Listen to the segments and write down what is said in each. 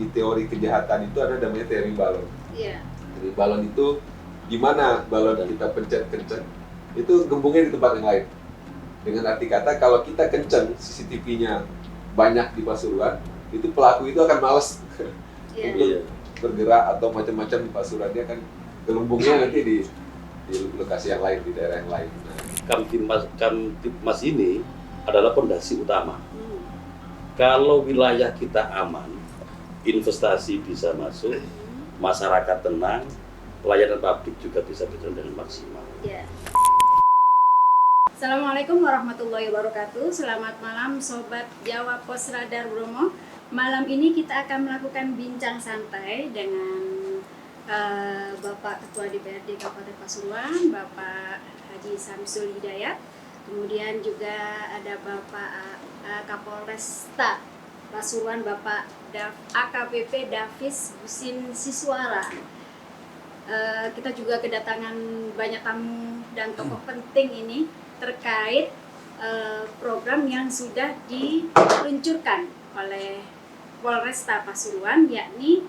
di teori kejahatan itu ada namanya teori balon. Iya. Teori balon itu gimana balon kita pencet kenceng, itu gembungnya di tempat yang lain. Dengan arti kata kalau kita kenceng CCTV-nya banyak di Pasuruan, itu pelaku itu akan males untuk bergerak atau macam-macam di Pasuruan, dia kan gelembungnya nanti di lokasi yang lain, di daerah yang lain. Nah, Kamtipmas ini adalah fondasi utama. Kalau wilayah kita aman, investasi bisa masuk, masyarakat tenang, pelayanan publik juga bisa berjalan dengan maksimal. Ya. Assalamualaikum warahmatullahi wabarakatuh. Selamat malam Sobat Jawa Pos Radar Bromo. Malam ini kita akan melakukan bincang santai dengan Bapak Ketua DPRD Kabupaten Pasuruan, Bapak Haji Samsul Hidayat. Kemudian juga ada Bapak Kapolresta Pasuruan, Bapak AKBP Davis Husin Siswara. Kita juga kedatangan banyak tamu dan tokoh penting ini terkait program yang sudah diluncurkan oleh Polresta Pasuruan, yakni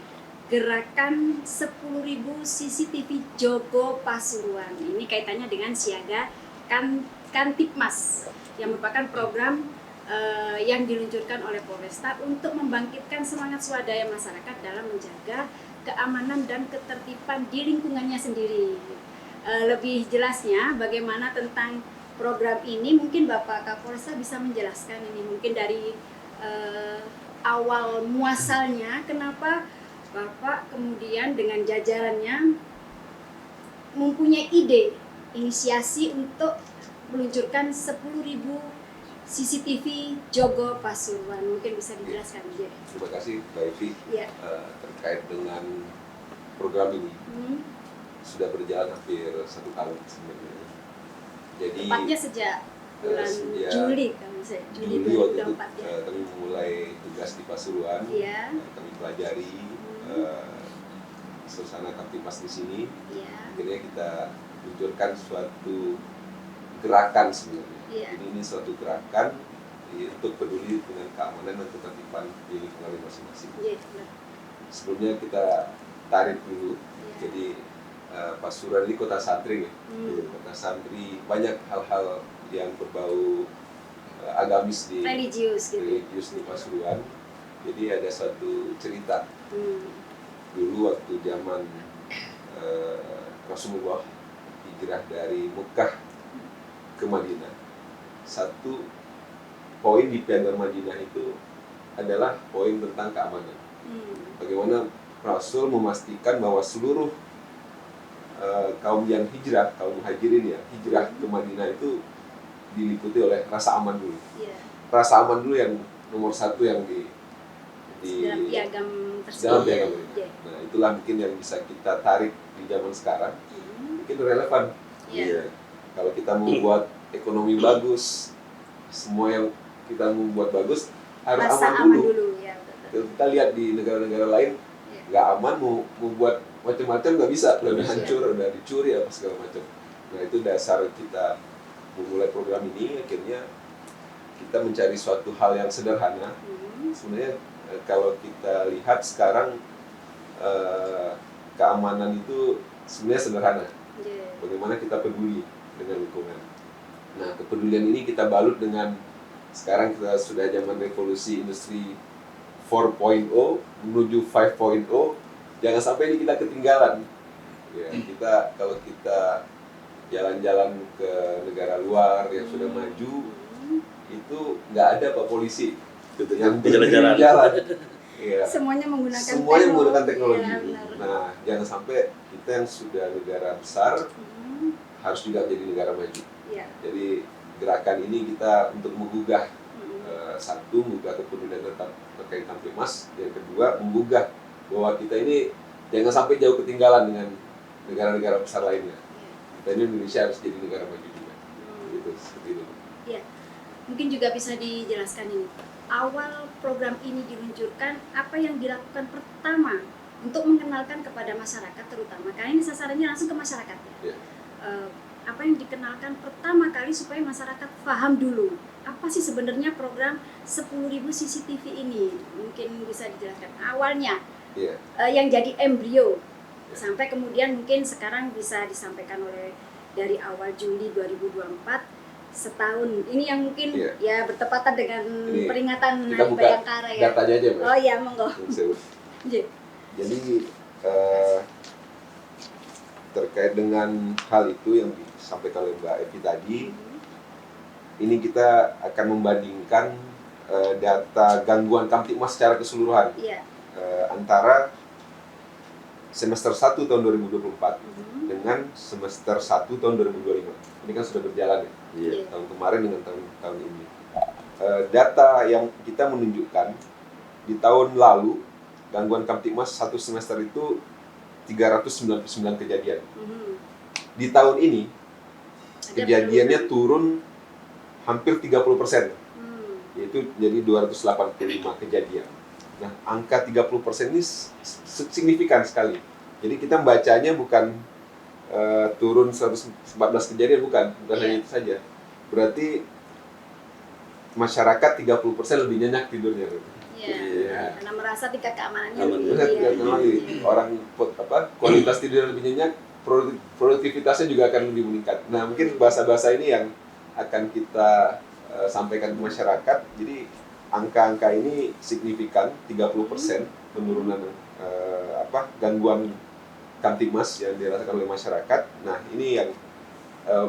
Gerakan 10.000 CCTV Jogo Pasuruan. Ini kaitannya dengan siaga Kamtipmas yang merupakan program yang diluncurkan oleh Polresta untuk membangkitkan semangat swadaya masyarakat dalam menjaga keamanan dan ketertiban di lingkungannya sendiri. Lebih jelasnya bagaimana tentang program ini mungkin Bapak Kapolresta bisa menjelaskan ini, mungkin dari awal muasalnya kenapa Bapak kemudian dengan jajarannya mempunyai ide inisiasi untuk meluncurkan 10.000 CCTV Jogo Pasuruan. Mungkin bisa dijelaskan. Terima kasih Mbak Evi. Terkait dengan program ini sudah berjalan hampir 1 tahun sebenarnya. Jadi tepatnya sejak bulan Juli Juli waktu itu kami memulai tugas di Pasuruan. Kami pelajari suasana Kamtipmas di sini. Akhirnya kita luncurkan suatu gerakan sebenarnya. Jadi ini suatu gerakan untuk peduli dengan keamanan dan ketertiban di lingkungan masing-masing. Sebelumnya kita tarik dulu. Jadi Pasuruan ini kota santri, kota santri, banyak hal-hal yang berbau agamis di religius di Pasuruan. Jadi ada suatu cerita dulu waktu zaman Rasulullah hijrah dari Mekah ke Madinah. Satu poin di piagam Madinah itu adalah poin tentang keamanan. Bagaimana Rasul memastikan bahwa seluruh kaum yang hijrah, kaum muhajirin ya, hijrah ke Madinah itu diliputi oleh rasa aman dulu. Rasa aman dulu yang nomor satu yang di dalam piagam tersebut. Nah, itulah mungkin yang bisa kita tarik di zaman sekarang. Mungkin relevan. Kalau kita membuat ekonomi bagus, semua yang kita membuat bagus harus aman dulu. Kita lihat di negara-negara lain nggak aman, mau buat macam-macam nggak bisa, udah hancur, udah dicuri apa segala macam. Nah, itu dasar kita memulai program ini. Akhirnya kita mencari suatu hal yang sederhana. Sebenarnya kalau kita lihat sekarang keamanan itu sebenarnya sederhana. Bagaimana kita peduli dengan lingkungan. Nah, kepedulian ini kita balut dengan sekarang kita sudah zaman revolusi industri 4.0 menuju 5.0. Jangan sampai ini kita ketinggalan. Kita kalau kita jalan-jalan ke negara luar yang sudah maju, itu nggak ada Pak polisi yang jalan. Semuanya menggunakan teknologi. Nah, jangan sampai kita yang sudah negara besar harus juga jadi negara maju. Jadi gerakan ini kita untuk menggugah satu, menggugah kepedulian terkait Kamtipmas. Yang kedua, menggugah bahwa kita ini jangan sampai jauh ketinggalan dengan negara-negara besar lainnya. Kita ini Indonesia harus jadi negara maju juga. Seperti itu. Mungkin juga bisa dijelaskan ini. Awal program ini diluncurkan, apa yang dilakukan pertama untuk mengenalkan kepada masyarakat terutama, karena ini sasarannya langsung ke masyarakat. apa yang dikenalkan pertama kali supaya masyarakat paham dulu apa sih sebenarnya program 10.000 CCTV ini. Mungkin bisa dijelaskan awalnya yang jadi embrio sampai kemudian mungkin sekarang bisa disampaikan oleh dari awal Juli 2024 setahun ini yang mungkin ya bertepatan dengan ini peringatan kita Hari buka Bayangkara ya. datanya aja, Mbak. Oh iya, monggo. Jadi terkait dengan hal itu yang disampaikan oleh Mbak Evi tadi, ini kita akan membandingkan data gangguan Kamtibmas secara keseluruhan antara semester 1 tahun 2024 dengan semester 1 tahun 2025. Ini kan sudah berjalan ya, tahun kemarin dengan tahun ini. Data yang kita menunjukkan di tahun lalu gangguan Kamtibmas satu semester itu 399 kejadian. Di tahun ini kejadiannya turun hampir 30%, yaitu jadi 285 kejadian. Nah, angka 30% ini signifikan sekali. Jadi kita membacanya bukan turun 114 kejadian, bukan hanya itu saja. Berarti masyarakat 30% lebih nyenyak tidurnya. Karena merasa tingkat keamanannya lebih orang kualitas tidur lebih nyenyak, produktivitasnya juga akan lebih meningkat. Nah, mungkin bahasa-bahasa ini yang akan kita sampaikan ke masyarakat. Jadi angka-angka ini signifikan, 30% penurunan gangguan Kamtibmas yang dirasakan oleh masyarakat. Nah, ini yang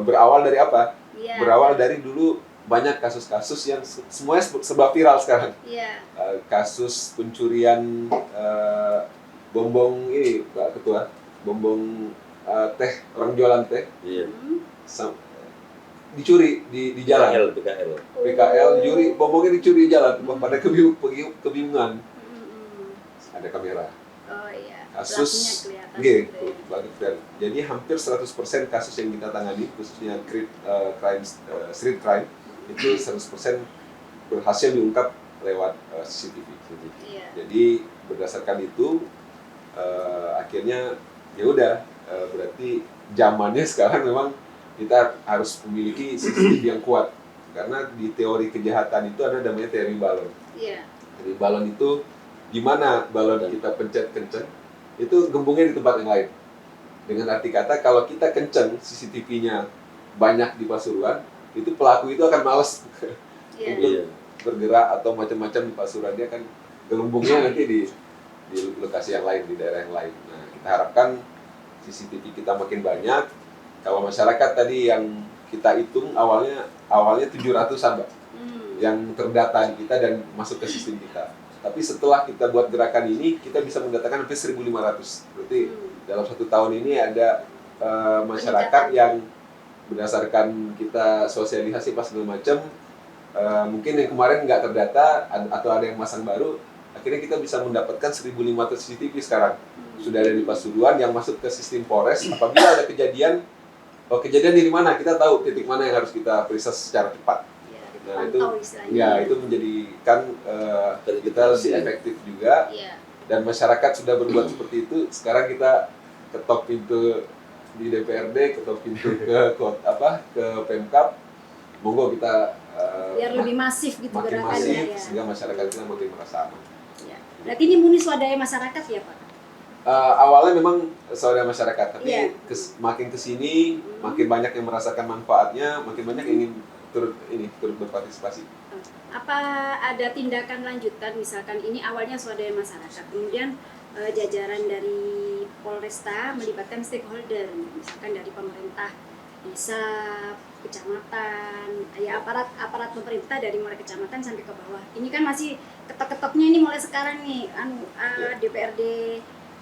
berawal dari apa? Berawal dari dulu banyak kasus-kasus yang semuanya serba viral sekarang. Kasus pencurian bombong ini, Pak Ketua, bombong teh, orang jualan teh. Dicuri di jalan. PKL dicuri, bombongnya dicuri di jalan, pada kebingungan. Ada kamera. Kasus jadi hampir 100% kasus yang kita tangani, khususnya street crime, itu 100% berhasil diungkap lewat CCTV. Jadi berdasarkan itu akhirnya ya udah, berarti zamannya sekarang memang kita harus memiliki CCTV yang kuat, karena di teori kejahatan itu ada namanya teori balon. Teori balon itu gimana balon kita pencet kenceng, itu gembungnya di tempat yang lain. Dengan arti kata kalau kita kenceng CCTV-nya banyak di Pasuruan, itu pelaku itu akan malas untuk bergerak atau macam-macam di Pasuruan, dia akan gelembungnya nanti di lokasi yang lain, di daerah yang lain. Nah, kita harapkan CCTV kita makin banyak. Kalau masyarakat tadi yang kita hitung awalnya 700-an, Mbak, yang terdata di kita dan masuk ke sistem kita. Tapi setelah kita buat gerakan ini, kita bisa mendatakan hampir 1.500. Berarti dalam 1 tahun ini ada masyarakat yang berdasarkan kita sosialisasi pas segala macam, mungkin yang kemarin nggak terdata atau ada yang masang baru, akhirnya kita bisa mendapatkan 1.500 CCTV sekarang. Sudah ada di Pasuruan yang masuk ke sistem Polres. Apabila ada kejadian di mana, kita tahu titik mana yang harus kita periksa secara cepat. Nah, itu menjadikan kita lebih efektif juga. Dan masyarakat sudah berbuat seperti itu. Sekarang kita ketok pintu di DPRD, ketok pintu ke Pemkab. Monggo kita biar lebih masif gitu gerakannya, sehingga masyarakat kita makin merasa aman. Berarti ini murni swadaya masyarakat ya, Pak? Awalnya memang swadaya masyarakat, tapi makin kesini, makin banyak yang merasakan manfaatnya, makin banyak yang ingin turut berpartisipasi. Apa ada tindakan lanjutan, misalkan ini awalnya swadaya masyarakat, kemudian jajaran dari Polresta melibatkan stakeholder, misalkan dari pemerintah, desa, kecamatan, ya aparat pemerintah dari mulai kecamatan sampai ke bawah. Ini kan masih ketok-ketoknya ini mulai sekarang nih, DPRD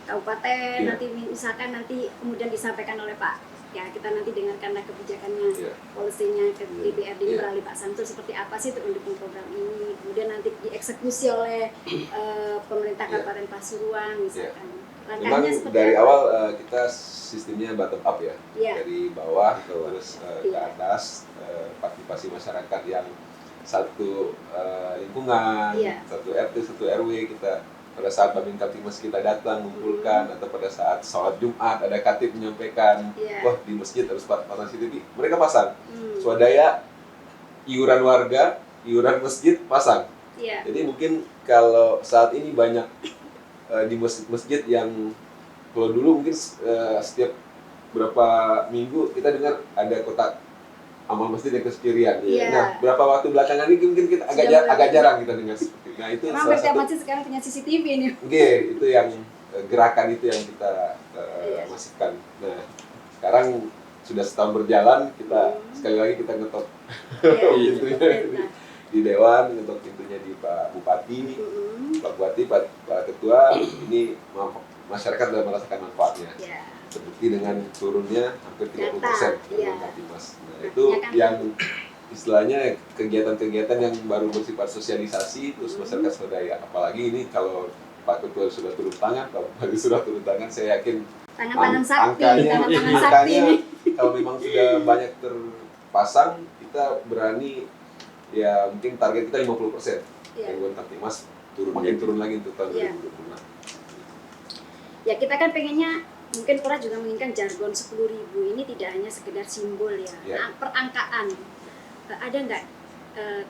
kabupaten, nanti misalkan nanti kemudian disampaikan oleh Pak, ya kita nanti dengarkanlah kebijakannya, polisinya ke DPRD ini melalui Pak Samsul seperti apa sih untuk mendukung program ini, kemudian nanti dieksekusi oleh pemerintah Kabupaten Pasuruan misalkan. Memang dari awal kita sistemnya bottom up ya, dari bawah terus ke atas, partisipasi masyarakat yang satu lingkungan, satu RT, satu RW kita pada saat Babin Kaptimas kita datang mengumpulkan, atau pada saat sholat Jumat ada khatib menyampaikan, wah di masjid harus pasang CCTV, mereka pasang. Swadaya, iuran warga, iuran masjid pasang. Jadi mungkin kalau saat ini banyak di masjid yang kalau dulu mungkin setiap berapa minggu kita dengar ada kotak amal masjid yang kesekirian. Nah, berapa waktu belakangan ini mungkin kita agak jarang kita dengar seperti itu. Nah, itu salah satu masjid sekarang punya CCTV nih. Itu yang gerakan itu yang kita masifkan. Nah, sekarang sudah setahun berjalan, kita sekali lagi kita ngetok pintunya di Dewan, ngetok pintunya di Pak Bupati, Pak Bupati, Pak Ketua, ini masyarakat sudah merasakan manfaatnya. Terbukti dengan turunnya hampir 30% Babin Kaptimas. Nah, itu yang istilahnya kegiatan-kegiatan yang baru bersifat sosialisasi terus masyarakat swadaya. Apalagi ini kalau Pak Ketua sudah turun tangan, Pak Bupati sudah turun tangan, saya yakin tangan sakti, angkanya kalau memang sudah banyak terpasang, kita berani ya mungkin target kita 50%. Gangguan Kaptimas makin turun lagi untuk tahun 2026. Ya kita kan pengennya, mungkin Pora juga menginginkan jargon 10.000 ini tidak hanya sekedar simbol ya. Nah, perangkaan, ada nggak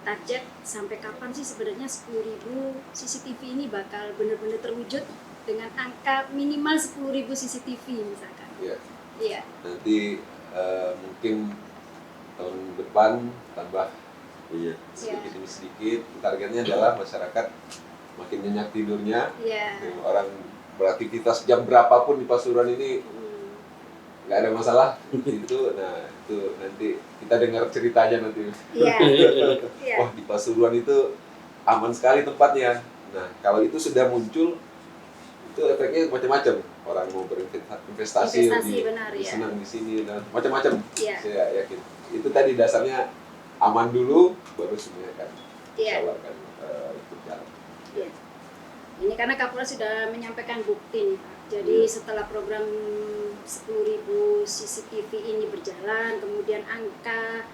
target sampai kapan sih sebenarnya 10.000 CCTV ini bakal benar-benar terwujud dengan angka minimal 10.000 CCTV misalkan? Iya. Nanti mungkin tahun depan tambah sedikit demi sedikit. Targetnya adalah masyarakat makin nyenyak tidurnya, orang beraktivitas jam berapapun di Pasuruan ini nggak ada masalah. Nah itu nanti kita dengar ceritanya nanti. Wah di Pasuruan itu aman sekali tempatnya. Nah kalau itu sudah muncul, itu efeknya macam-macam. Orang mau berinvestasi senang di sini dan macam-macam. Saya yakin itu tadi dasarnya aman dulu, baru semuanya kan insyaallah kan ikut jalan. Ini karena Kapolres sudah menyampaikan bukti nih Pak. Jadi setelah program 10.000 CCTV ini berjalan, kemudian angka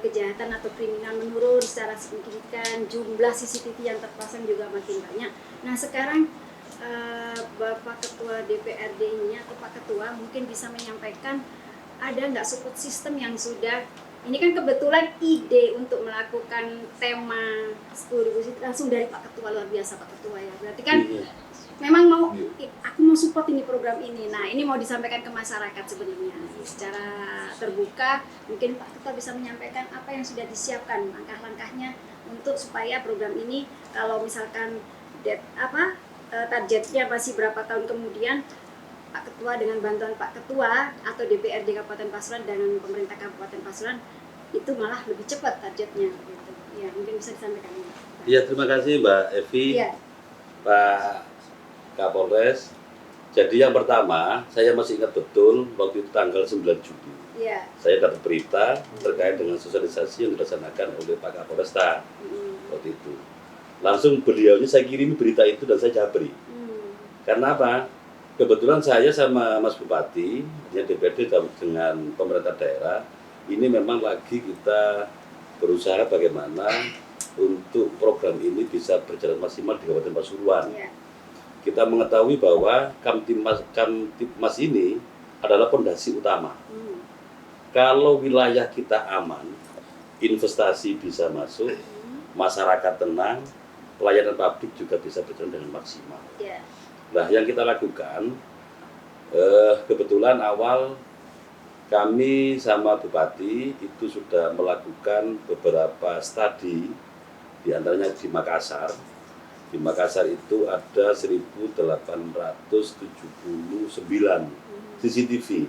kejahatan atau kriminal menurun secara signifikan, jumlah CCTV yang terpasang juga makin banyak. Nah sekarang Bapak Ketua DPRD ini atau Pak Ketua mungkin bisa menyampaikan ada nggak support system yang sudah, ini kan kebetulan ide untuk melakukan tema 10.000 langsung dari Pak Ketua, luar biasa Pak Ketua ya. Berarti kan memang mau, aku mau support ini program ini. Nah ini mau disampaikan ke masyarakat sebenarnya secara terbuka. Mungkin Pak Ketua bisa menyampaikan apa yang sudah disiapkan, langkah-langkahnya untuk supaya program ini kalau misalkan targetnya masih berapa tahun kemudian, Pak Ketua dengan bantuan Pak Ketua atau DPRD Kabupaten Pasuruan dengan pemerintah Kabupaten Pasuruan itu malah lebih cepat targetnya gitu. Ya, mungkin bisa disampaikan. Iya, terima kasih Mbak Evi. Pak Kapolres. Jadi yang pertama, saya masih ingat betul waktu itu tanggal 9 Juli. Saya dapat berita terkait dengan sosialisasi yang dilaksanakan oleh Pak Kapolresta waktu itu. Langsung beliaunya saya kirimi berita itu dan saya japri. Karena apa? Kebetulan saya sama Mas Bupati, DPRD dengan pemerintah daerah, ini memang lagi kita berusaha bagaimana untuk program ini bisa berjalan maksimal di Kabupaten Pasuruan. Kita mengetahui bahwa Kamtibmas ini adalah pondasi utama. Kalau wilayah kita aman, investasi bisa masuk, masyarakat tenang, pelayanan publik juga bisa berjalan dengan maksimal. Nah, yang kita lakukan, kebetulan awal kami sama Bupati itu sudah melakukan beberapa studi, diantaranya di Makassar. Di Makassar itu ada 1.879 CCTV,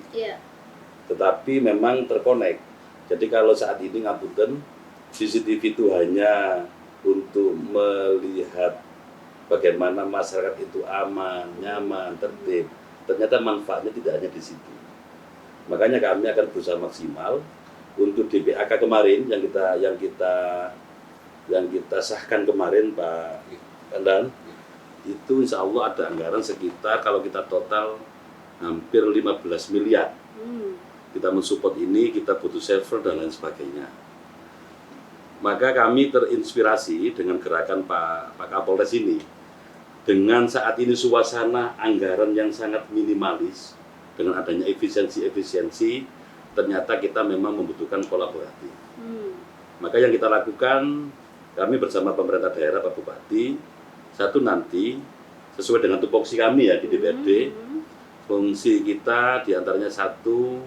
tetapi memang terkonek. Jadi kalau saat ini ngapunten, CCTV itu hanya untuk melihat bagaimana masyarakat itu aman, nyaman, tertib. Ternyata manfaatnya tidak hanya di situ. Makanya kami akan berusaha maksimal untuk DPAK kemarin yang kita sahkan kemarin Pak Kandan, itu insya Allah ada anggaran sekitar kalau kita total hampir 15 miliar. Kita mensupport ini, kita butuh server dan lain sebagainya. Maka kami terinspirasi dengan gerakan Pak Kapolres ini. dengan saat ini suasana anggaran yang sangat minimalis, dengan adanya efisiensi, ternyata kita memang membutuhkan kolaborasi. Maka yang kita lakukan, kami bersama pemerintah daerah, Pak Bupati, satu nanti sesuai dengan tupoksi kami ya di DPRD, fungsi kita diantaranya satu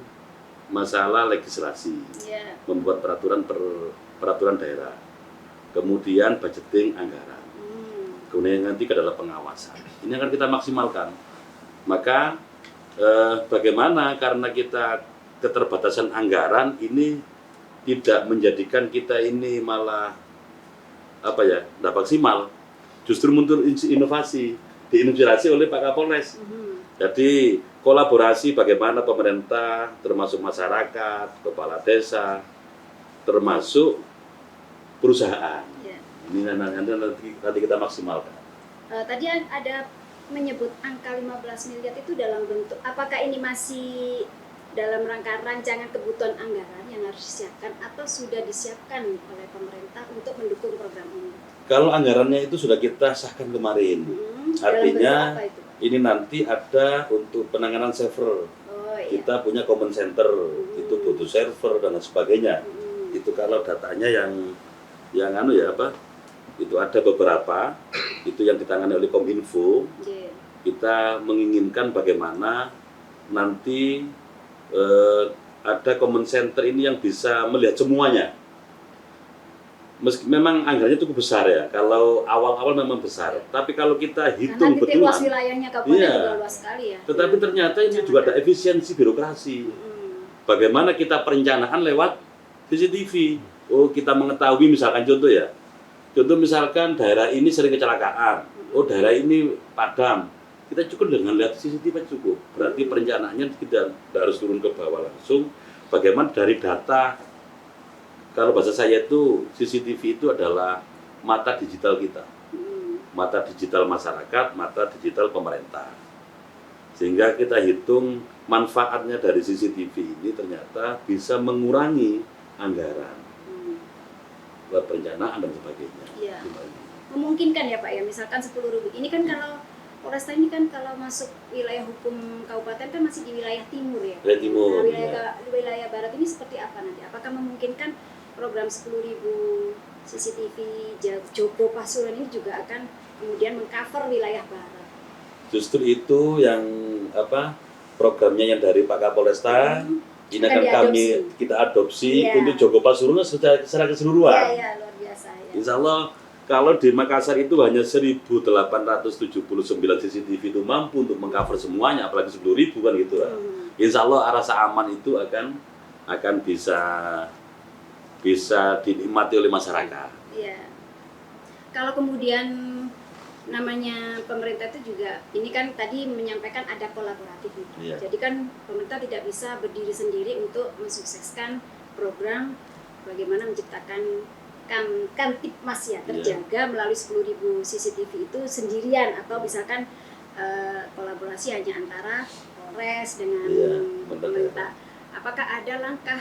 masalah legislasi, membuat peraturan daerah, kemudian budgeting anggaran, kemudian nanti adalah pengawasan. Ini akan kita maksimalkan. Maka bagaimana karena kita keterbatasan anggaran ini tidak menjadikan kita ini malah tidak maksimal, justru muncul inovasi, diinspirasi oleh Pak Kapolres. Jadi kolaborasi bagaimana pemerintah, termasuk masyarakat, kepala desa, termasuk perusahaan. Ini nanti kita maksimalkan. Tadi ada menyebut angka 15 miliar itu dalam bentuk, apakah ini masih dalam rangka rancangan kebutuhan anggaran yang harus disiapkan atau sudah disiapkan oleh pemerintah untuk mendukung program ini? Kalau anggarannya itu sudah kita sahkan kemarin, artinya ini nanti ada untuk penanganan server. Kita punya common center, itu butuh server dan sebagainya. Itu kalau datanya yang itu ada beberapa, itu yang ditangani oleh Kominfo. Kita menginginkan bagaimana nanti ada common center ini yang bisa melihat semuanya. Memang anggarannya cukup besar ya, kalau awal-awal memang besar, tapi kalau kita hitung betul, luas wilayahnya kabupaten juga luas sekali ya. Tetapi ternyata ini juga ada efisiensi birokrasi. Bagaimana kita perencanaan lewat CCTV. Oh, kita mengetahui misalkan contoh misalkan daerah ini sering kecelakaan, oh daerah ini padam, kita cukup dengan lihat CCTV cukup. Berarti perencanaannya kita harus turun ke bawah langsung. Bagaimana dari data, kalau bahasa saya itu CCTV itu adalah mata digital kita, mata digital masyarakat, mata digital pemerintah. Sehingga kita hitung manfaatnya dari CCTV ini ternyata bisa mengurangi anggaran, buat perencanaan dan sebagainya. Iya. Memungkinkan ya Pak ya, misalkan 10.000. Ini kan kalau Polresta ini kan kalau masuk wilayah hukum kabupaten kan masih di wilayah timur ya. Wilayah timur. Nah, wilayah barat ini seperti apa nanti? Apakah memungkinkan program 10.000 CCTV Joko Pasuruan ini juga akan kemudian mengcover wilayah barat? Justru itu yang programnya yang dari Pak Kapolresta ini akan kita adopsi untuk Joko Pasuruan secara keseluruhan. Iya, luar biasa ya. Insya Allah kalau di Makassar itu hanya 1.879 CCTV itu mampu untuk mengcover semuanya, apalagi 10.000 kan gitu. Insya Allah rasa aman itu akan bisa dinikmati oleh masyarakat. Iya. Kalau kemudian namanya pemerintah itu juga, ini kan tadi menyampaikan ada kolaboratif. Jadi kan pemerintah tidak bisa berdiri sendiri untuk mensukseskan program bagaimana menciptakan Kamtipmas ya terjaga melalui 10.000 CCTV itu sendirian, atau misalkan kolaborasi hanya antara Polres dengan pemerintah. Apakah ada langkah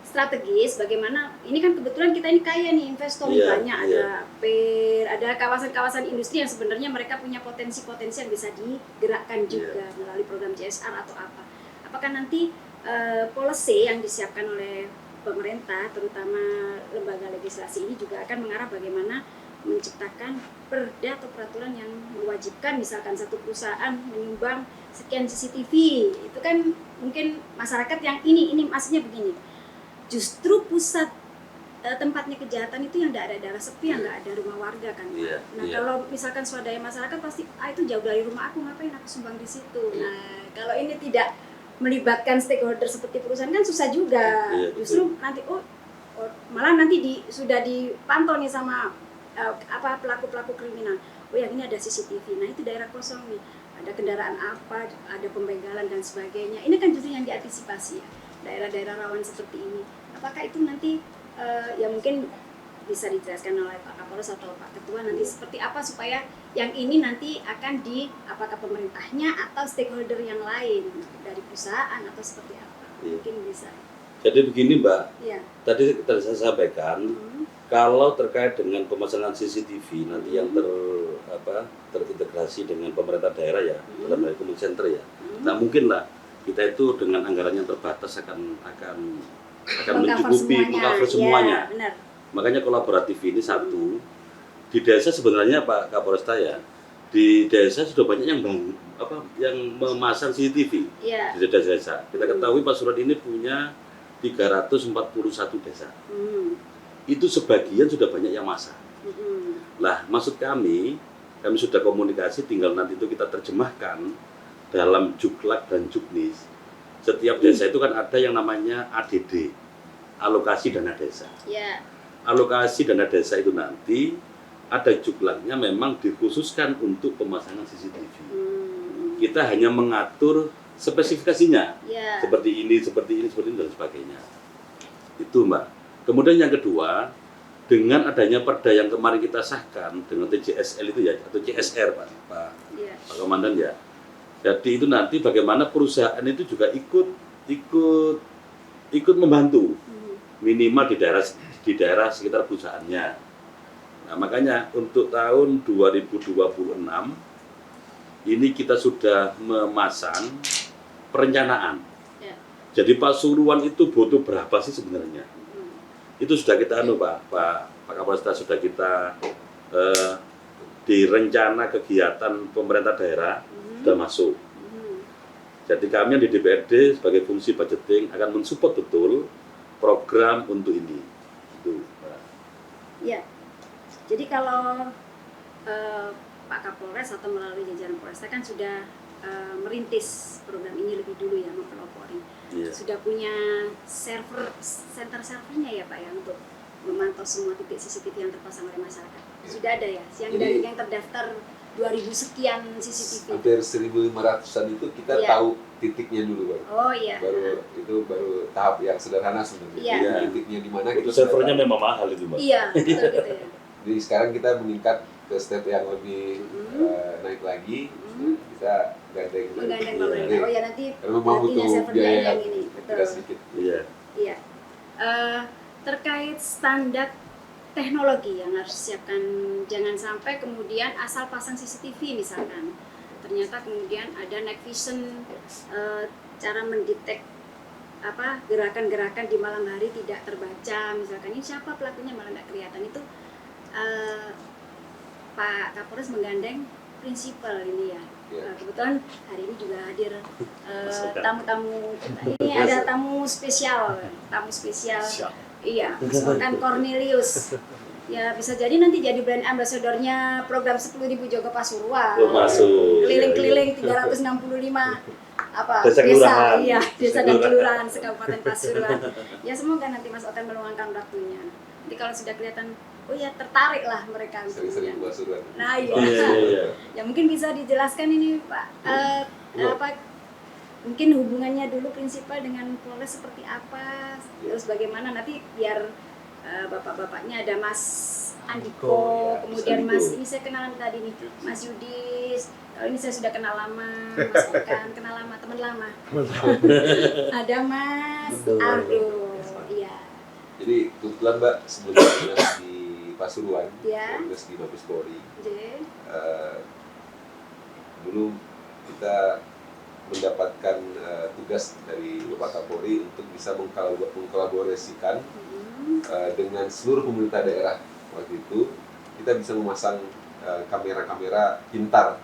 strategis bagaimana, ini kan kebetulan kita ini kaya nih, investor banyak, ada PER, ada kawasan-kawasan industri yang sebenarnya mereka punya potensi-potensi yang bisa digerakkan juga melalui program CSR atau apa. Apakah nanti policy yang disiapkan oleh pemerintah, terutama lembaga legislasi ini juga akan mengarah bagaimana menciptakan perda atau peraturan yang mewajibkan misalkan satu perusahaan menyumbang sekian CCTV. Itu kan mungkin masyarakat yang ini maksudnya begini, justru pusat tempatnya kejahatan itu yang tidak ada daerah sepi, yang nggak ada rumah warga kan. Kalau misalkan swadaya masyarakat pasti itu jauh dari rumah aku, ngapain aku sumbang di situ. Nah kalau ini tidak melibatkan stakeholder seperti perusahaan kan susah juga. Justru nanti malah nanti sudah dipantau nih sama pelaku-pelaku kriminal. Oh yang ini ada CCTV. Nah itu daerah kosong nih. Ada kendaraan apa, ada pembegalan dan sebagainya. Ini kan justru yang diantisipasi ya. Daerah-daerah rawan seperti ini. Apakah itu nanti ya mungkin bisa dijelaskan oleh Pak Kapolres atau Pak Ketua nanti seperti apa supaya yang ini nanti akan apakah pemerintahnya atau stakeholder yang lain dari perusahaan atau seperti apa? Mungkin bisa. Jadi begini Mbak, tadi saya sampaikan Kalau terkait dengan pemasangan CCTV nanti yang terintegrasi dengan pemerintah daerah ya, dalam hal community center ya. Nah mungkin lah kita itu dengan anggaran yang terbatas akan mencukupi mengcover semuanya. Ya, benar. Makanya kolaboratif ini satu di desa sebenarnya Pak Kapolresta ya, di desa sudah banyak yang memasang CCTV di desa-desa. Kita ketahui Pasuruan ini punya 341 desa. Itu sebagian sudah banyak yang masang. Lah, maksud kami sudah komunikasi, tinggal nanti itu kita terjemahkan dalam Juklak dan Juknis. Setiap desa itu kan ada yang namanya ADD, alokasi dana desa. Alokasi dana desa itu nanti ada juklaknya memang dikhususkan untuk pemasangan CCTV. Kita hanya mengatur spesifikasinya, seperti ini, dan sebagainya. Itu Mbak. Kemudian yang kedua, dengan adanya perda yang kemarin kita sahkan dengan TJSL itu ya, atau CSR Pak Komandan ya. Jadi itu nanti bagaimana perusahaan itu juga ikut membantu minimal di daerah sekitar perusahaannya. Nah makanya untuk tahun 2026 ini kita sudah memasang perencanaan. Jadi Pasuruan itu butuh berapa sih sebenarnya? Itu sudah kita Pak Kapolresta sudah kita di rencana kegiatan pemerintah daerah sudah masuk. Jadi kami yang di DPRD sebagai fungsi budgeting akan mensupport betul program untuk ini. Itu, Pak. Ya. Jadi kalau Pak Kapolres atau melalui jajaran Polresta kan sudah merintis program ini lebih dulu ya, mempelopori. Sudah punya center servernya ya Pak ya, untuk memantau semua titik CCTV yang terpasang oleh masyarakat. Sudah ada ya, dari yang terdaftar 2000 sekian CCTV. Hampir 1.500-an itu kita tahu titiknya dulu Baru baru tahap yang sederhana sebenarnya. Titiknya di mana itu servernya memang mahal itu Mbak. Iya, betul gitu ya. Jadi sekarang kita meningkat ke step yang lebih naik lagi. Kita menggandeng pemerintah. Oh ya nanti memang butuh biaya yang ini, betul. Tidak sedikit. Iya. Terkait standar teknologi yang harus disiapkan, jangan sampai kemudian asal pasang CCTV misalkan, ternyata kemudian ada night vision, cara mendetek gerakan-gerakan di malam hari tidak terbaca misalkan, ini siapa pelakunya malah tidak kelihatan. Itu Pak Kapolres menggandeng prinsipal ini ya. Kebetulan hari ini juga hadir tamu-tamu ini, ada tamu spesial. Iya, misalkan Cornelius. Ya bisa jadi nanti jadi brand ambassador-nya program 10.000 Jogo Pasuruan. Keliling-keliling 365 desa dan kelurahan sekabupaten Pasuruan. Ya semoga nanti Mas Oten meluangkan waktunya. Nanti kalau sudah kelihatan, oh ya tertarik lah mereka. Sering-sering Pasuruan. Nah ya mungkin bisa dijelaskan ini Pak, mungkin hubungannya dulu prinsipal dengan Polres seperti apa, terus bagaimana nanti biar bapak-bapaknya ada Mas Andiko, kemudian Mas ini saya kenalan tadi nih, Mas Yudis. Kalau ini saya sudah kenal lama, Mas Okan kenal lama, teman lama. Ada Mas Ardo, iya. Jadi kebetulan Mbak sebelum dinas di Pasuruan, dinas di Mabes Polri, dulu kita mendapatkan tugas dari Bapak Kapolri untuk bisa mengkolaborasikan dengan seluruh pemerintah daerah. Waktu itu kita bisa memasang kamera-kamera pintar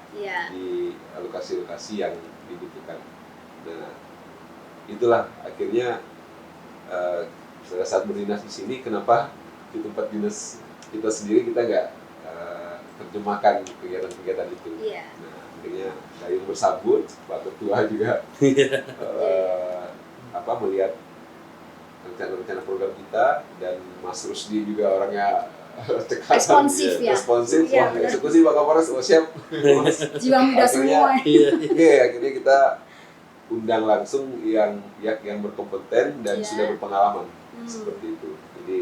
di lokasi-lokasi yang dibutuhkan. Nah, itulah akhirnya pada saat berdinas di sini, kenapa di tempat dinas kita sendiri kita nggak terjemahkan kegiatan-kegiatan itu. Nah, akhirnya Dayung bersambut, Pak Ketua juga melihat rencana-rencana program kita, dan Mas Rusdi juga orangnya responsif ya. Wah, eksekusi Pak Kapolres, siap. Jiwa muda semua. Akhirnya kita undang langsung yang pihak yang berkompeten dan sudah berpengalaman seperti itu. Jadi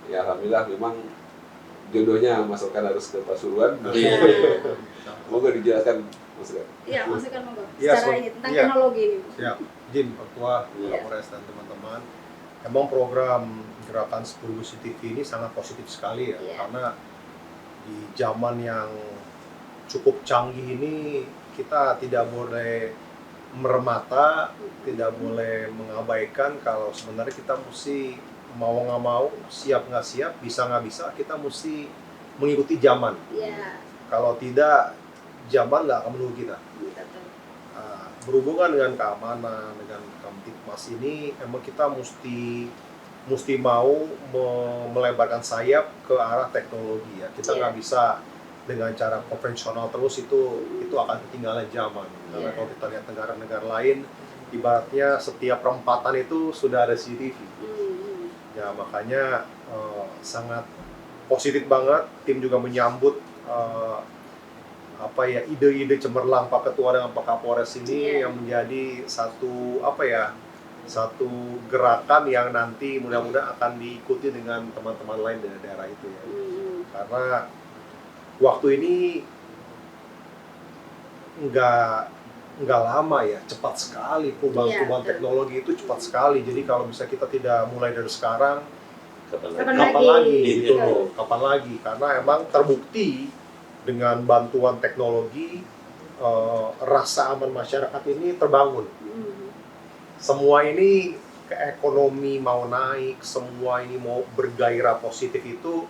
ya alhamdulillah memang jodohnya Mas Okan harus ke Pasuruan. Semoga dijelaskan Mas Okan. Iya, Mas Okan monggo. Secara ini tentang teknologi ini. Siap. Izin Pak Ketua, Kapolres dan teman-teman. emang program gerakan 10 CCTV ini sangat positif sekali ya, Iya. karena di zaman yang cukup canggih ini kita tidak boleh meremata, tidak boleh mengabaikan kalau sebenarnya kita mesti mau nggak mau, siap nggak siap, bisa nggak bisa, kita mesti mengikuti zaman. Iya, Kalau tidak, zaman nggak akan menunggu kita. betul. Berhubungan dengan keamanan, dengan Kamtibmas ini, emang kita mesti mau melebarkan sayap ke arah teknologi ya. Kita nggak bisa dengan cara konvensional terus, itu akan ketinggalan zaman. Karena kalau kita lihat negara-negara lain, ibaratnya setiap perempatan itu sudah ada CCTV. Ya makanya sangat positif banget. Tim juga menyambut ide-ide cemerlang Pak Ketua dengan Pak Kapolres ini yang menjadi satu gerakan yang nanti mudah-mudahan akan diikuti dengan teman-teman lain dari daerah itu ya. Karena waktu ini nggak lama ya, cepat sekali perubahan teknologi itu cepat sekali. Jadi kalau misalnya kita tidak mulai dari sekarang, kapan lagi gitu loh, kapan lagi? Karena emang terbukti dengan bantuan teknologi rasa aman masyarakat ini terbangun. Semua ini ke ekonomi mau naik, semua ini mau bergairah positif itu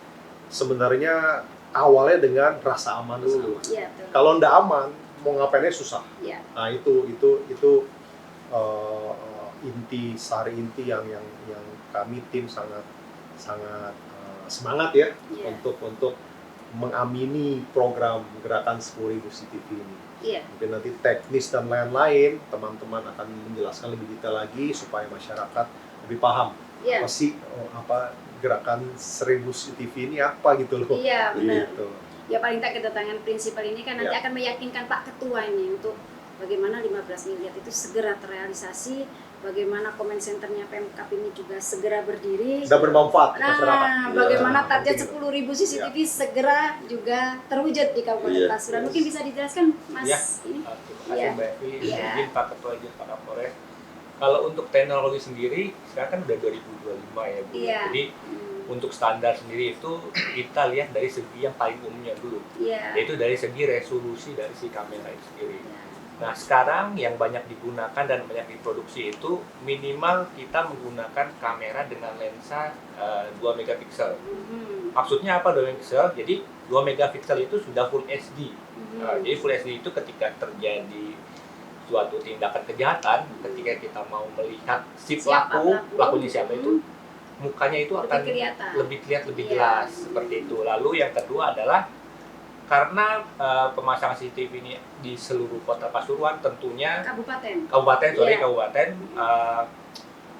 sebenarnya awalnya dengan rasa aman dulu. Kalau ndak aman, mau ngapainnya susah. Nah itu sari inti yang kami tim sangat semangat ya untuk mengamini program gerakan 10.000 CCTV ini. Mungkin nanti teknis dan lain-lain teman-teman akan menjelaskan lebih detail lagi supaya masyarakat lebih paham apa sih gerakan 1000 CCTV ini apa gitu loh. Iya benar. Gitu. Ya paling tak kedatangan prinsipal ini kan nanti akan meyakinkan Pak Ketua ini untuk bagaimana 15 miliar itu segera terrealisasi, bagaimana comment centernya Pemkap ini juga segera berdiri dan bermanfaat masyarakat. Bagaimana target 10.000 CCTV segera juga terwujud di Kabupaten Pasuruan. Mungkin bisa dijelaskan Mas ini? Terima kasih Mbak Evi, izin Pak Ketua, izin Pak Kapolres. Kalau untuk teknologi sendiri sekarang kan udah 2025 ya Bu. Jadi untuk standar sendiri itu kita lihat dari segi yang paling umumnya dulu, yaitu dari segi resolusi dari si kamera itu sendiri. Nah sekarang yang banyak digunakan dan banyak diproduksi itu minimal kita menggunakan kamera dengan lensa 2 megapiksel. Maksudnya apa 2 megapiksel? Jadi 2 megapiksel itu sudah full HD. Jadi full HD itu ketika terjadi suatu tindakan kejahatan, ketika kita mau melihat si pelakunya siapa itu, mukanya itu akan lebih kelihatan, lebih jelas seperti itu. Lalu yang kedua adalah karena pemasangan CCTV ini di seluruh kota Pasuruan, tentunya kabupaten,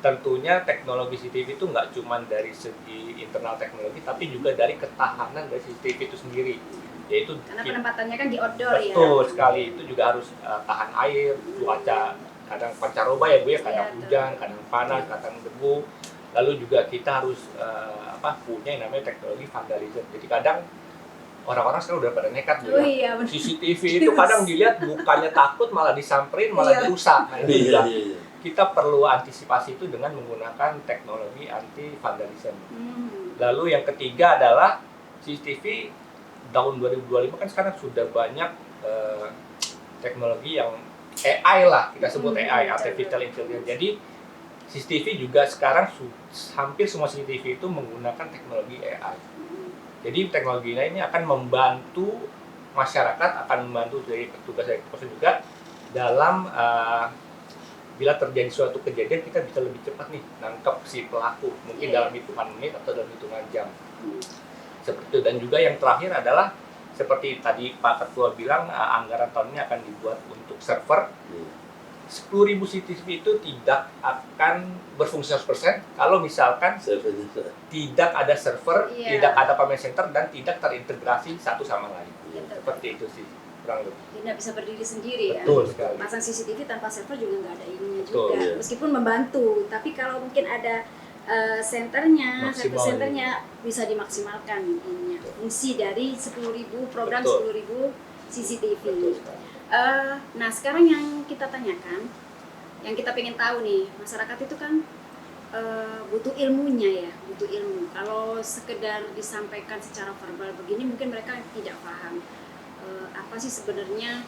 tentunya teknologi CCTV itu nggak cuma dari segi internal teknologi, tapi juga dari ketahanan dari CCTV itu sendiri. Yaitu karena penempatannya kan di outdoor ya. Betul sekali, itu juga harus tahan air, cuaca kadang pancaroba ya Bu ya, kadang hujan, kadang panas, kadang debu. Lalu juga kita harus punya yang namanya teknologi vandalisme. Jadi kadang orang-orang sekarang udah pada nekat Bu ya. CCTV itu kadang dilihat bukannya takut malah disamperin, malah dirusak. Nah, itu juga kita perlu antisipasi itu dengan menggunakan teknologi anti vandalisme. Lalu yang ketiga adalah CCTV tahun 2025 kan sekarang sudah banyak teknologi yang AI lah, kita sebut AI, Artificial Intelligence. Jadi CCTV juga sekarang hampir semua CCTV itu menggunakan teknologi AI. Jadi teknologi ini akan membantu masyarakat, akan membantu dari petugas dari kepolisian juga dalam bila terjadi suatu kejadian kita bisa lebih cepat nih nangkep si pelaku, mungkin dalam hitungan menit atau dalam hitungan jam. Seperti itu. Dan juga yang terakhir adalah seperti tadi Pak Ketua bilang, anggaran tahun ini akan dibuat untuk server. 10.000 CCTV itu tidak akan berfungsi 100% kalau misalkan tidak ada server, tidak ada comment center, dan tidak terintegrasi satu sama lain. Seperti itu sih kurang lebih. Tidak bisa berdiri sendiri. Betul sekali. Pasang CCTV tanpa server juga nggak ada ininya juga. Meskipun membantu, tapi kalau mungkin ada senternya, satu senternya bisa dimaksimalkan ininya. Fungsi dari 10.000 program 10.000 CCTV. Nah sekarang yang kita tanyakan, yang kita pengen tahu nih, masyarakat itu kan butuh ilmunya ya, butuh ilmu. Kalau sekedar disampaikan secara verbal begini mungkin mereka tidak paham apa sih sebenarnya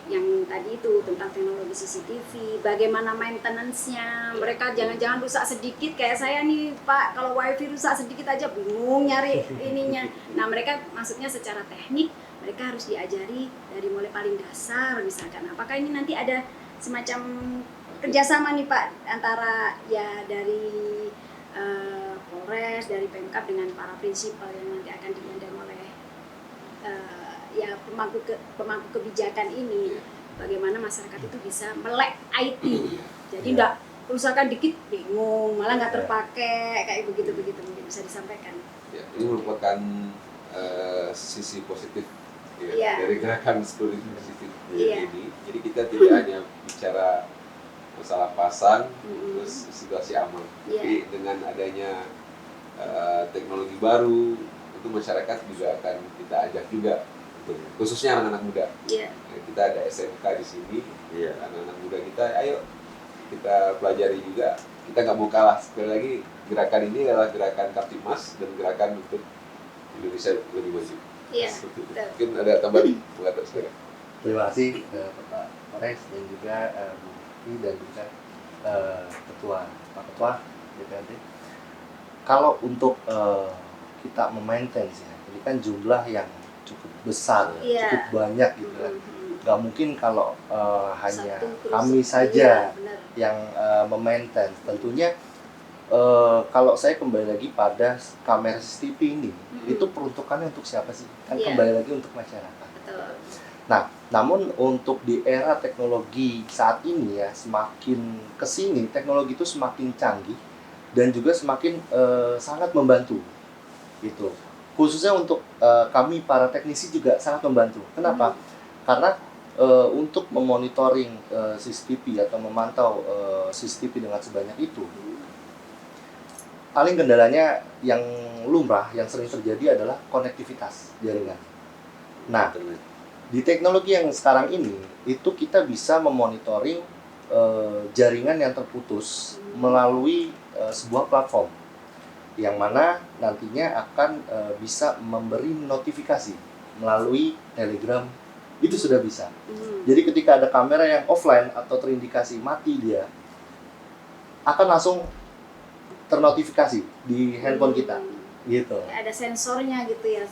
yang tadi itu tentang teknologi CCTV, bagaimana maintenance-nya. Mereka jangan-jangan rusak sedikit kayak saya nih Pak, kalau wifi rusak sedikit aja bingung nyari ininya. Nah mereka maksudnya secara teknik mereka harus diajari dari mulai paling dasar misalkan. Apakah ini nanti ada semacam kerjasama nih Pak antara ya dari Polres, dari Pemkab dengan para prinsipal yang nanti akan digandeng oleh ya pemangku kebijakan ini, bagaimana masyarakat itu bisa melek IT, jadi enggak kerusakan dikit bingung malah nggak terpakai kayak begitu mungkin bisa disampaikan. Ya, ini merupakan sisi positif dari gerakan security positif ini. Jadi kita tidak hanya bicara masalah pasang terus situasi aman, tapi dengan adanya teknologi baru itu masyarakat juga akan kita ajak juga, khususnya anak-anak muda. Kita ada SMK di sini, anak-anak muda kita, ayo kita pelajari juga. Kita nggak mau kalah. Sekali lagi, gerakan ini adalah gerakan Kaptimas dan gerakan untuk Indonesia lebih maju. Mungkin ada tambahan pengatas saya. Terima kasih Bapak Polres dan juga Bu Mufti dan juga Pak Ketua DPRD. Kalau untuk kita memaintain ya, ini kan jumlah yang cukup besar, cukup banyak gitu kan. Gak mungkin kalau hanya kami saja yang memaintain. Tentunya kalau saya kembali lagi pada kamera CCTV ini, itu peruntukannya untuk siapa sih? Kan kembali lagi untuk masyarakat. Nah, namun untuk di era teknologi saat ini ya, semakin kesini teknologi itu semakin canggih dan juga semakin sangat membantu gitu. Khususnya untuk kami para teknisi juga sangat membantu. Kenapa? Karena untuk memonitoring CCTV atau memantau CCTV dengan sebanyak itu, paling kendalanya yang lumrah, yang sering terjadi adalah konektivitas jaringan. Nah, di teknologi yang sekarang ini, itu kita bisa memonitoring jaringan yang terputus melalui sebuah platform, yang mana nantinya akan bisa memberi notifikasi melalui Telegram, itu sudah bisa. Jadi ketika ada kamera yang offline atau terindikasi mati dia, akan langsung ternotifikasi di handphone kita, gitu. Kayak ada sensornya gitu ya,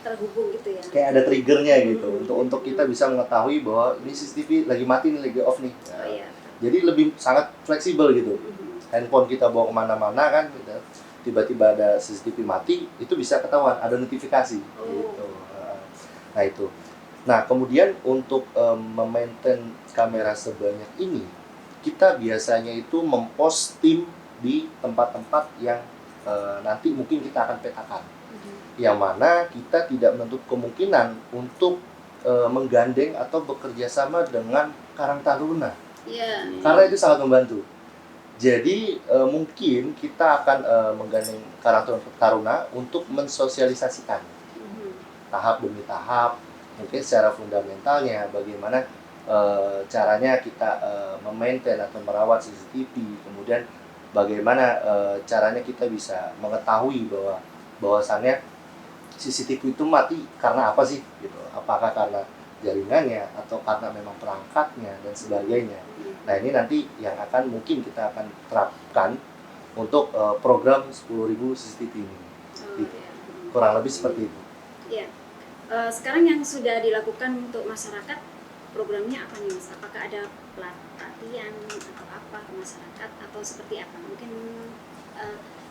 terhubung gitu ya. Kayak ada triggernya gitu, untuk kita bisa mengetahui bahwa ini CCTV lagi mati nih, lagi off nih. Jadi lebih sangat fleksibel gitu. Handphone kita bawa kemana-mana kan, gitu. Tiba-tiba ada CCTV mati, itu bisa ketahuan, ada notifikasi. Gitu. Nah itu. Nah kemudian untuk memaintain kamera sebanyak ini, kita biasanya itu mempost tim di tempat-tempat yang nanti mungkin kita akan petakan, yang mana kita tidak menutup kemungkinan untuk menggandeng atau bekerja sama dengan Karang Taruna, karena itu sangat membantu. Jadi mungkin kita akan menggandeng Karang Taruna untuk mensosialisasikan tahap demi tahap, mungkin secara fundamentalnya bagaimana caranya kita memaintain atau merawat CCTV, kemudian bagaimana caranya kita bisa mengetahui bahwasannya CCTV itu mati karena apa sih gitu. Apakah karena jaringannya atau karena memang perangkatnya dan sebagainya. Nah, ini nanti yang akan mungkin kita akan terapkan untuk program 10.000 CCTV ini. Gitu. Kurang lebih seperti itu. Iya. Sekarang yang sudah dilakukan untuk masyarakat, programnya apa nih Mas? Apakah ada pelatihan atau apa ke masyarakat atau seperti apa? Mungkin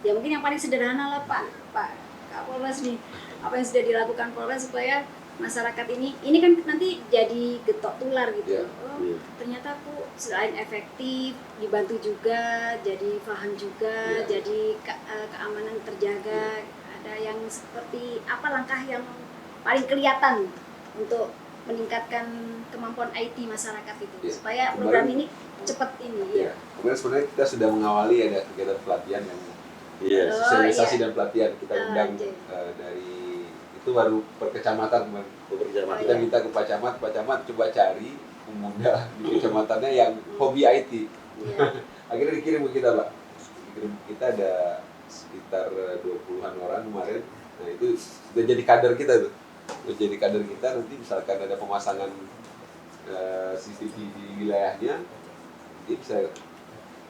ya mungkin yang paling sederhana lah Pak Kapolres nih, apa yang sudah dilakukan Polres supaya masyarakat ini kan nanti jadi getok tular gitu. Ternyata aku selain efektif, dibantu juga, jadi paham juga, jadi keamanan terjaga. Ada yang seperti apa langkah yang paling kelihatan untuk meningkatkan kemampuan IT masyarakat itu supaya program ini cepat ini. Kemudian sebenarnya kita sudah mengawali ada kegiatan pelatihan yang sosialisasi dan pelatihan kita undang dari itu baru per kecamatan. Kita minta ke Pak Camat coba cari pemuda di kecamatannya yang hobi IT. Akhirnya dikirim ke kita Pak. grup kita ada sekitar 20-an orang kemarin. Nah itu sudah jadi kader kita tuh. Sudah jadi kader kita, nanti misalkan ada pemasangan CCTV di wilayahnya, ini bisa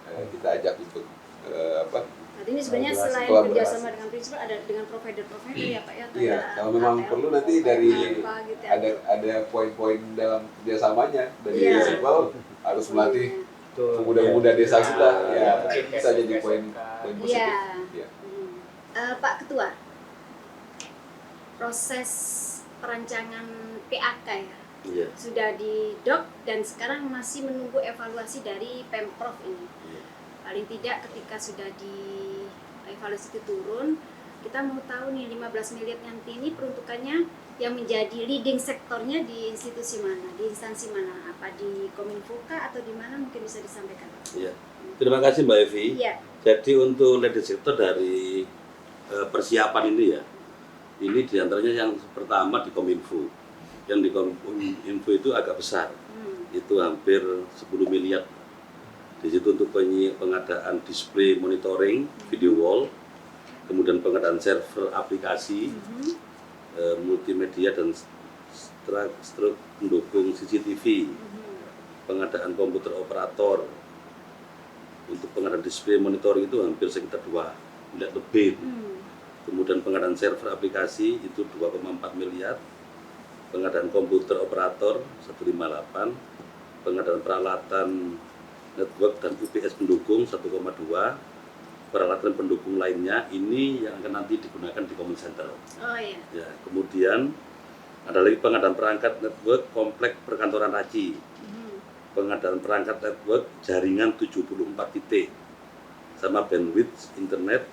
kita ajak ikut Nanti ini sebenarnya selain kolaborasi. kerjasama dengan prinsipal, ada dengan provider-provider ya Pak ya? Iya, kalau memang perlu nanti dari ada poin-poin dalam kerjasamanya dari prinsipal harus melatih pemuda-pemuda desa kita, ya bisa jadi poin positif. Iya. Pak Ketua, proses perancangan PAK ya sudah didok dan sekarang masih menunggu evaluasi dari Pemprov ini. Paling tidak ketika sudah di evaluasi itu turun, kita mau tahu nih 15 miliar nanti ini peruntukannya yang menjadi leading sektornya di institusi mana, di instansi mana, apa di Kominfo atau di mana, mungkin bisa disampaikan. Iya. Terima kasih Mbak Evi. Iya. Jadi untuk leading sektor dari persiapan ini ya, ini diantaranya yang pertama di Kominfo. Yang di Kominfo itu agak besar, itu hampir 10 miliar. Di situ untuk pengadaan display monitoring, video wall, kemudian pengadaan server aplikasi, multimedia dan struk pendukung CCTV, pengadaan komputer operator. Untuk pengadaan display monitoring itu hampir sekitar 2 miliar lebih. Kemudian pengadaan server aplikasi itu 2,4 miliar. Pengadaan komputer operator 158, pengadaan peralatan network dan UPS pendukung 1,2, peralatan pendukung lainnya ini yang akan nanti digunakan di Command Center. Oh iya. Ya, kemudian ada lagi pengadaan perangkat network komplek perkantoran Raci, pengadaan perangkat network jaringan 74 titik, sama bandwidth internet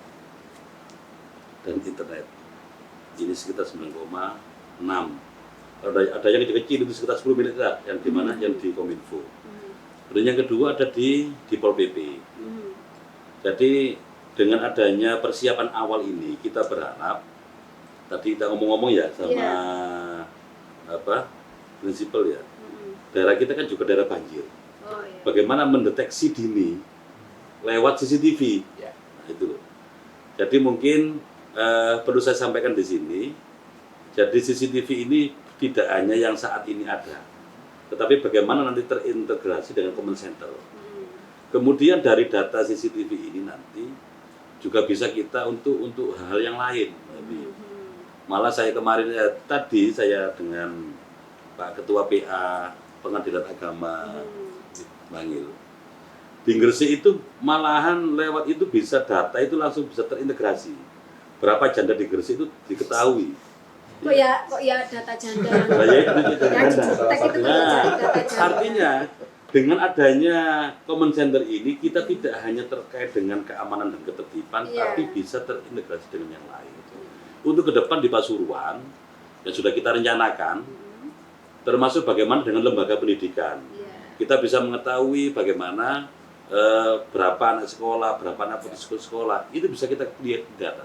dan internet. Ini sekitar 9,6. Ada yang kecil itu sekitar 10 miliar, yang di mana yang di Kominfo. Kemudian yang kedua ada di Pol PP. Jadi dengan adanya persiapan awal ini kita berharap, tadi kita ngomong-ngomong ya sama prinsipal ya, daerah kita kan juga daerah banjir. Bagaimana mendeteksi dini lewat CCTV? Nah, itu loh. Jadi mungkin perlu saya sampaikan di sini. Jadi CCTV ini tidak hanya yang saat ini ada, tetapi bagaimana nanti terintegrasi dengan Command Center. Kemudian dari data CCTV ini nanti juga bisa kita untuk hal yang lain. Malah saya kemarin tadi saya dengan Pak Ketua PA Pengadilan Agama Bangil di Gresik itu malahan lewat itu bisa data itu langsung bisa terintegrasi. Berapa janda di Gresik itu diketahui. Kok ya data janda. Artinya dengan adanya Command Center ini kita tidak hanya terkait dengan keamanan dan ketertiban, tapi bisa terintegrasi dengan yang lain. Untuk ke depan di Pasuruan yang sudah kita rencanakan, termasuk bagaimana dengan lembaga pendidikan, kita bisa mengetahui bagaimana berapa anak sekolah, berapa anak putus sekolah, itu bisa kita lihat di data.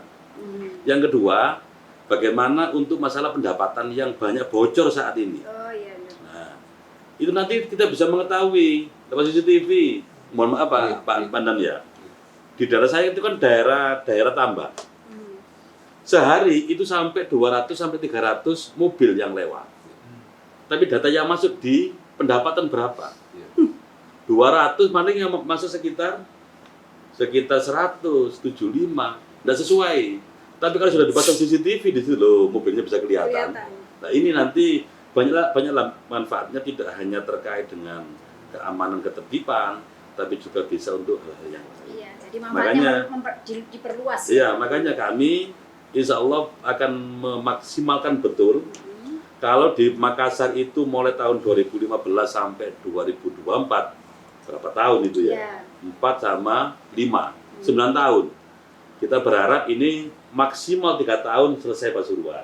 Yang kedua, bagaimana untuk masalah pendapatan yang banyak bocor saat ini. Nah, itu nanti kita bisa mengetahui lewat CCTV. Mohon maaf Pak Pandan ya. Di daerah saya itu kan daerah tambak. Sehari itu sampai 200 sampai 300 mobil yang lewat. Tapi data yang masuk di pendapatan berapa? 200 mana yang masuk sekitar 175, tidak sesuai. Tapi kalau sudah dipasang CCTV di situ loh, mobilnya bisa kelihatan. Nah ini nanti banyak manfaatnya, tidak hanya terkait dengan keamanan ketertiban, tapi juga bisa untuk hal-hal yang lain. Iya, jadi manfaatnya diperluas. Iya, makanya kami insya Allah akan memaksimalkan betul. Kalau di Makassar itu mulai tahun 2015 sampai 2024, berapa tahun itu ya? 4 sama 5, 9 tahun. Kita berharap ini maksimal 3 tahun selesai Pasuruan.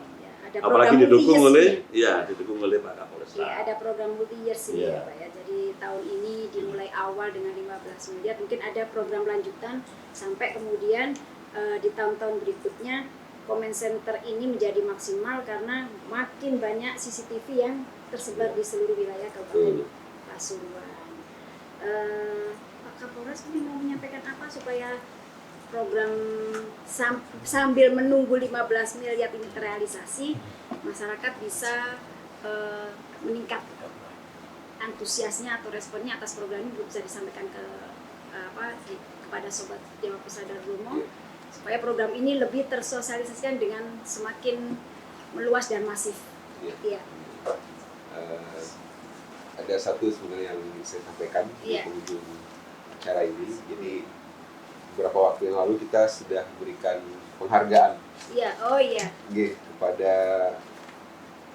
Apalagi didukung oleh, didukung oleh Pak Kapolres. Iya, ada program multi-year sih ya Pak ya. Jadi tahun ini dimulai awal dengan 15 miliar, mungkin ada program lanjutan sampai kemudian di tahun-tahun berikutnya Command Center ini menjadi maksimal karena makin banyak CCTV yang tersebar di seluruh wilayah Kabupaten Pasuruan. Pak Kapolres ini mau menyampaikan apa supaya program sambil menunggu 15 miliar ini terrealisasi, masyarakat bisa meningkat antusiasnya atau responnya atas program ini bisa disampaikan kepada Sobat Jawa Pos Radar Bromo supaya program ini lebih tersosialisasikan dengan semakin meluas dan masif. Iya. Ada satu sebenarnya yang saya sampaikan di penghujung acara ini. Jadi beberapa waktu yang lalu kita sudah memberikan penghargaan kepada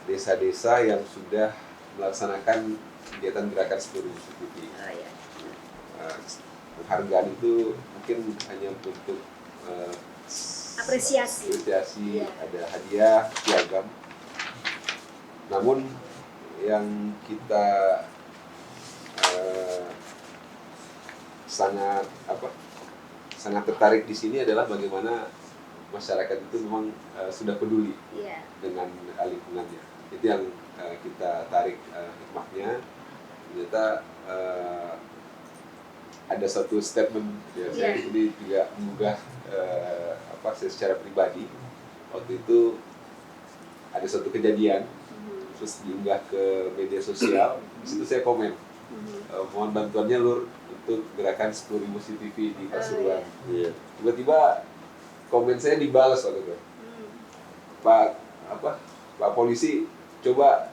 desa-desa yang sudah melaksanakan kegiatan gerakan 10.000 CCTV. Penghargaan itu mungkin hanya untuk apresiasi, ada hadiah, piagam. Namun yang kita sangat tertarik di sini adalah bagaimana masyarakat itu memang sudah peduli dengan lingkungannya. Itu yang kita tarik hikmahnya. Ternyata ada satu statement saya ini juga mengunggah saya secara pribadi. Waktu itu ada satu kejadian terus diunggah ke media sosial. Di situ saya komen, mohon bantuannya Lur untuk gerakan 10.000 CCTV di Pasuruan. Tiba-tiba komen saya dibalas waktu itu. Pak polisi coba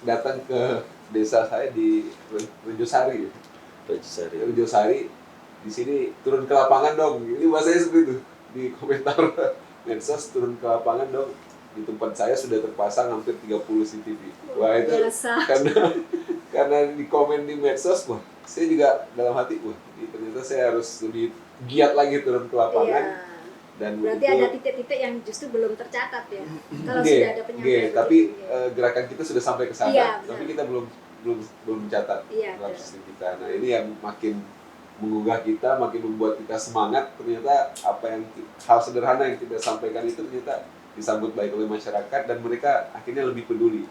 datang ke desa saya di Rejosari. Di sini turun ke lapangan dong. Ini bahasanya seperti itu di komentar medsos, turun ke lapangan dong. Di tempat saya sudah terpasang hampir 30 CCTV. Wah itu karena di komen di medsos, saya juga dalam hati, ternyata saya harus lebih giat lagi turun ke lapangan. Dan berarti ada titik-titik yang justru belum tercatat ya. Kalau sudah ada penyampaian. Tapi gerakan kita sudah sampai ke sana, tapi kita belum mencatat dalam sistem kita. Nah ini yang makin menggugah kita, makin membuat kita semangat. Ternyata hal sederhana yang kita sampaikan itu ternyata disambut baik oleh masyarakat dan mereka akhirnya lebih peduli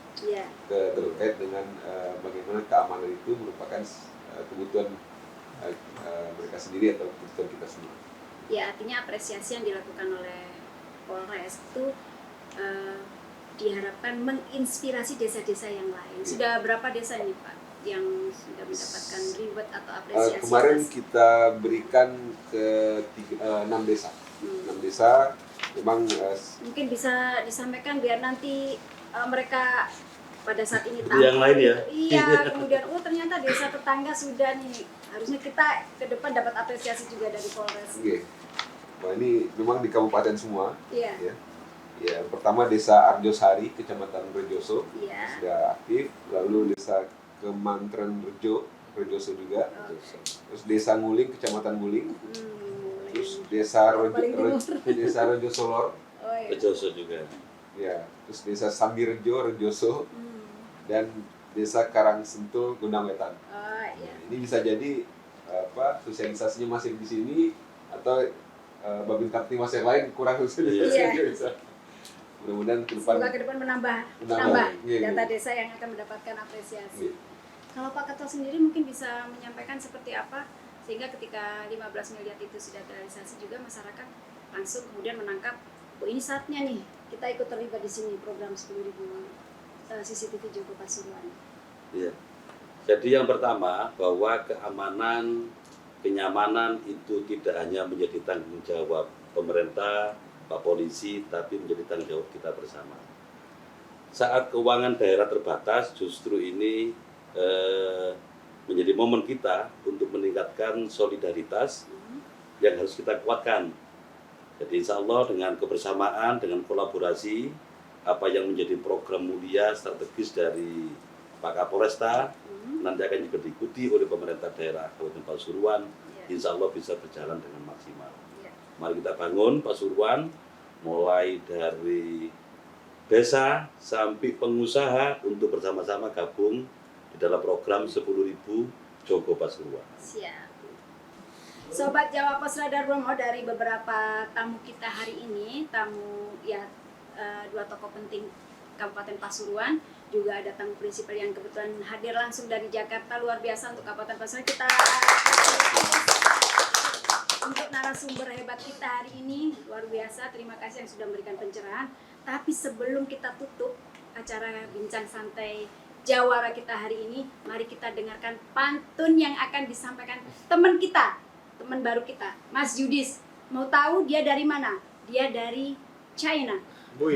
terkait dengan bagaimana keamanan itu merupakan kebutuhan mereka sendiri atau kebutuhan kita semua. Ya, artinya apresiasi yang dilakukan oleh Polres itu diharapkan menginspirasi desa-desa yang lain. Sudah berapa desa ini Pak yang sudah mendapatkan reward atau apresiasi? Kemarin kita berikan ke 6 desa. 6 desa memang mungkin bisa disampaikan biar nanti mereka pada saat ini tahu. Yang lain ya. Iya, kemudian ternyata desa tetangga sudah nih. Harusnya kita ke depan dapat apresiasi juga dari Polres. Wah ini memang di kabupaten semua. Iya. Ya, pertama desa Arjosari, Kecamatan Rejoso sudah aktif. Lalu desa Kemantren Rejoso juga. Terus desa Nguling, Kecamatan Nguling. Terus desa Rejoso Lor. Rejoso juga. Ya, terus desa Sambirejo, Rejoso. Dan desa Karangsentul, Gondang Wetan. Ini bisa jadi sosialisasinya masih di sini atau Babin Kaptimas yang lain kurang sosialisasi. Mudah-mudahan ke depan menambah data desa yang akan mendapatkan apresiasi. Kalau Pak Ketua sendiri mungkin bisa menyampaikan seperti apa sehingga ketika 15 miliar itu sudah terrealisasi juga masyarakat langsung kemudian menangkap ini saatnya nih kita ikut terlibat di sini program 10.000 CCTV Joko Pasuruan. Iya. Jadi yang pertama bahwa keamanan, kenyamanan itu tidak hanya menjadi tanggung jawab pemerintah, Pak Polisi, tapi menjadi tanggung jawab kita bersama. Saat keuangan daerah terbatas, justru ini menjadi momen kita untuk meningkatkan solidaritas yang harus kita kuatkan. Jadi insya Allah dengan kebersamaan, dengan kolaborasi, apa yang menjadi program mulia strategis dari Pak Kapolresta, nanti akan juga diikuti oleh pemerintah daerah Kabupaten Pasuruan, insya Allah bisa berjalan dengan maksimal. Mari kita bangun Pasuruan, mulai dari desa sampai pengusaha untuk bersama-sama gabung di dalam program 10.000 Joko Pasuruan. Siap. Sobat Jawa Pos Radar Bromo, dari beberapa tamu kita hari ini, dua tokoh penting Kabupaten Pasuruan, juga ada tamu prinsipal yang kebetulan hadir langsung dari Jakarta, luar biasa untuk Kabupaten Pasuruan. Kita untuk narasumber hebat kita hari ini, luar biasa. Terima kasih yang sudah memberikan pencerahan. Tapi sebelum kita tutup acara Bincang Santai Jawara kita hari ini, mari kita dengarkan pantun yang akan disampaikan teman kita, teman baru kita, Mas Yudis. Mau tahu dia dari mana? Dia dari China.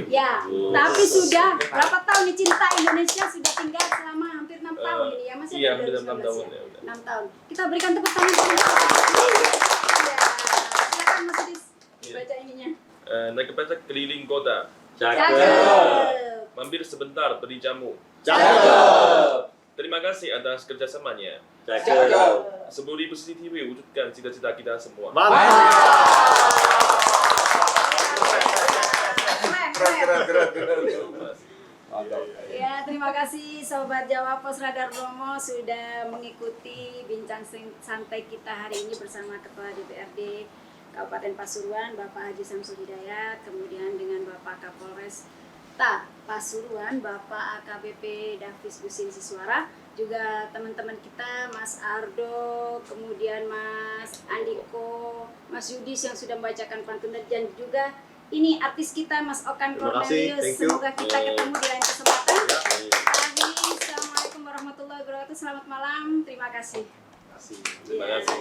Ya, tapi sudah berapa tahun nih cinta Indonesia, sudah tinggal selama hampir 6 tahun ini ya, masih Iya, ada hampir 2019 6 tahun ya. ya udah. 6 tahun. Kita berikan tepuk tangan dulu. Ya, silakan Mas Yudis, baca ininya. Naik kereta keliling kota, Cakep. mampir sebentar beri jamu. Cakep. Terima kasih atas kerjasamanya. Cakep. 10.000 CCTV wujudkan cita-cita kita semua. Keren. Mantap. Ya, terima kasih Sobat Jawa Pos Radar Bromo sudah mengikuti bincang santai kita hari ini bersama Ketua DPRD Kabupaten Pasuruan, Bapak Haji Samsul Hidayat, kemudian dengan Bapak Kapolres Pasuruan, Bapak AKBP Davis Gusin Siswara, juga teman-teman kita Mas Ardo, kemudian Mas Andiko, Mas Yudis yang sudah membacakan pantun, dan juga ini artis kita Mas Okan Terima kasih, Cornelius. thank you. Semoga kita ketemu di lain kesempatan. Assalamualaikum warahmatullahi wabarakatuh. Selamat malam. Terima kasih. Terima Iya. kasih.